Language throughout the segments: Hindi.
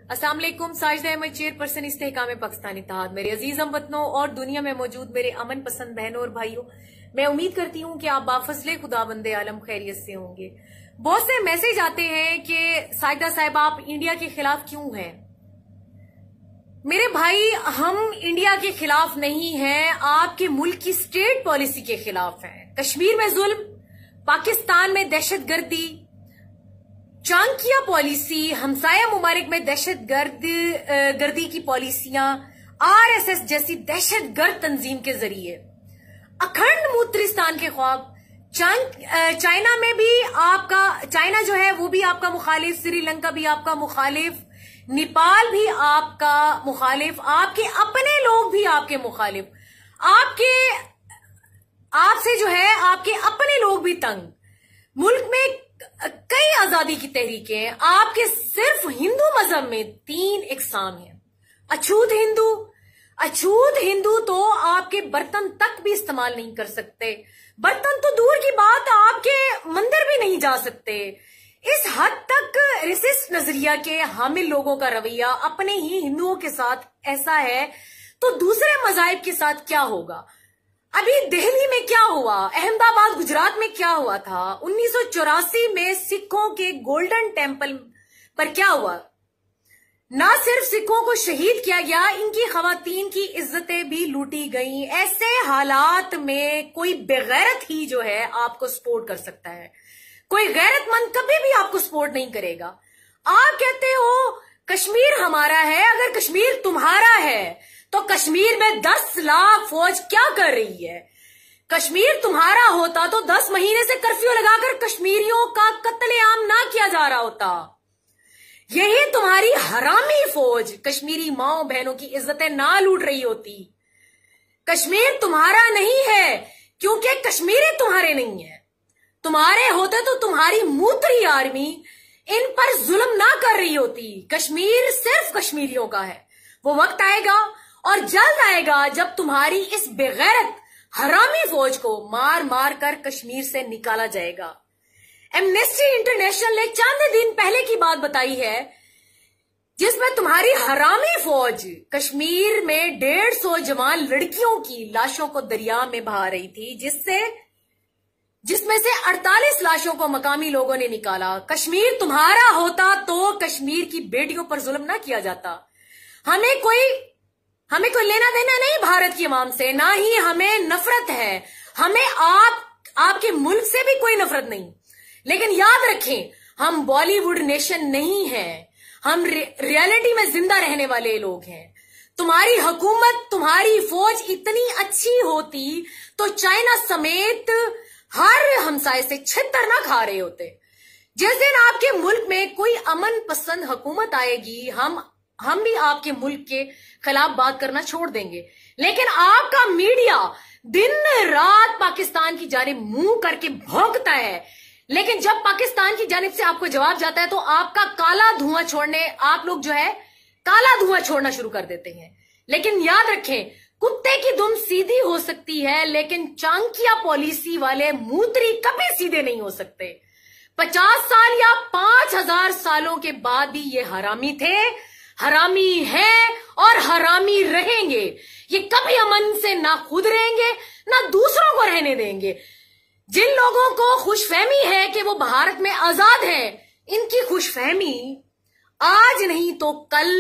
अस्सलाम वालेकुम। साजिदा अहमद, चेयरपर्सन इस्तेहकाम पाकिस्तान इत्तेहाद। मेरे अजीज हमवतनों और दुनिया में मौजूद मेरे अमन पसंद बहनों और भाइयों, मैं उम्मीद करती हूँ कि आप बाफजले खुदा बंदे आलम खैरियत से होंगे। बहुत से मैसेज आते हैं कि साजिदा साहिब आप इंडिया के खिलाफ क्यों हैं। मेरे भाई, हम इंडिया के खिलाफ नहीं हैं, आपके मुल्क की स्टेट पॉलिसी के खिलाफ हैं। कश्मीर में जुल्म, पाकिस्तान में दहशतगर्दी, चाणक्य पॉलिसी, हमसाया मुमालिक में दहशतगर्दी की पॉलिसियां, आरएसएस जैसी दहशतगर्द तंजीम के जरिए, अखंड मूत्रिस्तान के ख्वाब, चाइना में भी आपका, चाइना जो है वो भी आपका मुखालिफ, श्रीलंका भी आपका मुखालिफ, नेपाल भी आपका मुखालिफ, आपके अपने लोग भी आपके मुखालिफ, आपसे जो है आपके अपने लोग भी तंग। मुल्क में कई आजादी की तहरीकें हैं, आपके सिर्फ हिंदू मजहब में 3 इकसाम हैं। अछूत हिंदू तो आपके बर्तन तक भी इस्तेमाल नहीं कर सकते, बर्तन तो दूर की बात, आपके मंदिर भी नहीं जा सकते। इस हद तक रेसिस्ट नजरिया के हामिल लोगों का रवैया अपने ही हिंदुओं के साथ ऐसा है, तो दूसरे मजाहिब के साथ क्या होगा। अभी दिल्ली में क्या हुआ, अहमदाबाद गुजरात में क्या हुआ था, 1984 में सिखों के गोल्डन टेम्पल पर क्या हुआ। ना सिर्फ सिखों को शहीद किया गया, इनकी खवातीन की इज्जतें भी लूटी गईं। ऐसे हालात में कोई बेगैरत ही जो है आपको सपोर्ट कर सकता है, कोई गैरतमंद कभी भी आपको सपोर्ट नहीं करेगा। आप कहते हो कश्मीर हमारा है, अगर कश्मीर तुम्हारा है तो कश्मीर में 10 लाख फौज क्या कर रही है। कश्मीर तुम्हारा होता तो 10 महीने से कर्फ्यू लगाकर कश्मीरियों का कत्लेआम ना किया जा रहा होता। यही तुम्हारी हरामी फौज कश्मीरी माओ बहनों की इज्जतें ना लूट रही होती। कश्मीर तुम्हारा नहीं है क्योंकि कश्मीरी तुम्हारे नहीं है। तुम्हारे होते तो तुम्हारी मूत्री आर्मी इन पर जुल्म ना कर रही होती। कश्मीर सिर्फ कश्मीरियों का है। वो वक्त आएगा और जल्द आएगा जब तुम्हारी इस बेगैरत हरामी फौज को मार मार कर कश्मीर से निकाला जाएगा। एमनेस्टी इंटरनेशनल ने चंद दिन पहले की बात बताई है, जिसमें तुम्हारी हरामी फौज कश्मीर में 150 जवान लड़कियों की लाशों को दरिया में बहा रही थी, जिसमें से 48 लाशों को मकामी लोगों ने निकाला। कश्मीर तुम्हारा होता तो कश्मीर की बेटियों पर जुल्म ना किया जाता। हमें कोई लेना देना नहीं भारत की अवाम से, ना ही हमें नफरत है, हमें आपके मुल्क से भी कोई नफरत नहीं। लेकिन याद रखें, हम बॉलीवुड नेशन नहीं हैं, हम रियलिटी में जिंदा रहने वाले लोग हैं। तुम्हारी हुकूमत, तुम्हारी फौज इतनी अच्छी होती तो चाइना समेत हर हमसाये से छितर ना खा रहे होते। जिस दिन आपके मुल्क में कोई अमन पसंद हुकूमत आएगी, हम भी आपके मुल्क के खिलाफ बात करना छोड़ देंगे। लेकिन आपका मीडिया दिन रात पाकिस्तान की जानिब मुंह करके भौंकता है, लेकिन जब पाकिस्तान की जानिब से आपको जवाब जाता है तो आपका काला धुआं छोड़ने, आप लोग जो है काला धुआं छोड़ना शुरू कर देते हैं। लेकिन याद रखें, कुत्ते की दुम सीधी हो सकती है, लेकिन चाणक्य पॉलिसी वाले मूत्री कभी सीधे नहीं हो सकते। 50 साल या 5000 सालों के बाद भी ये हरामी थे, हरामी है और हरामी रहेंगे। ये कभी अमन से ना खुद रहेंगे ना दूसरों को रहने देंगे। जिन लोगों को खुशफहमी है कि वो भारत में आजाद हैं, इनकी खुशफहमी आज नहीं तो कल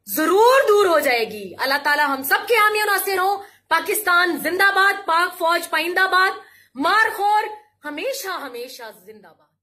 जरूर दूर हो जाएगी। अल्लाह ताला हम सब के हामी और नासिर हो। पाकिस्तान जिंदाबाद, पाक फौज पाइंदाबाद, मारखोर हमेशा हमेशा जिंदाबाद।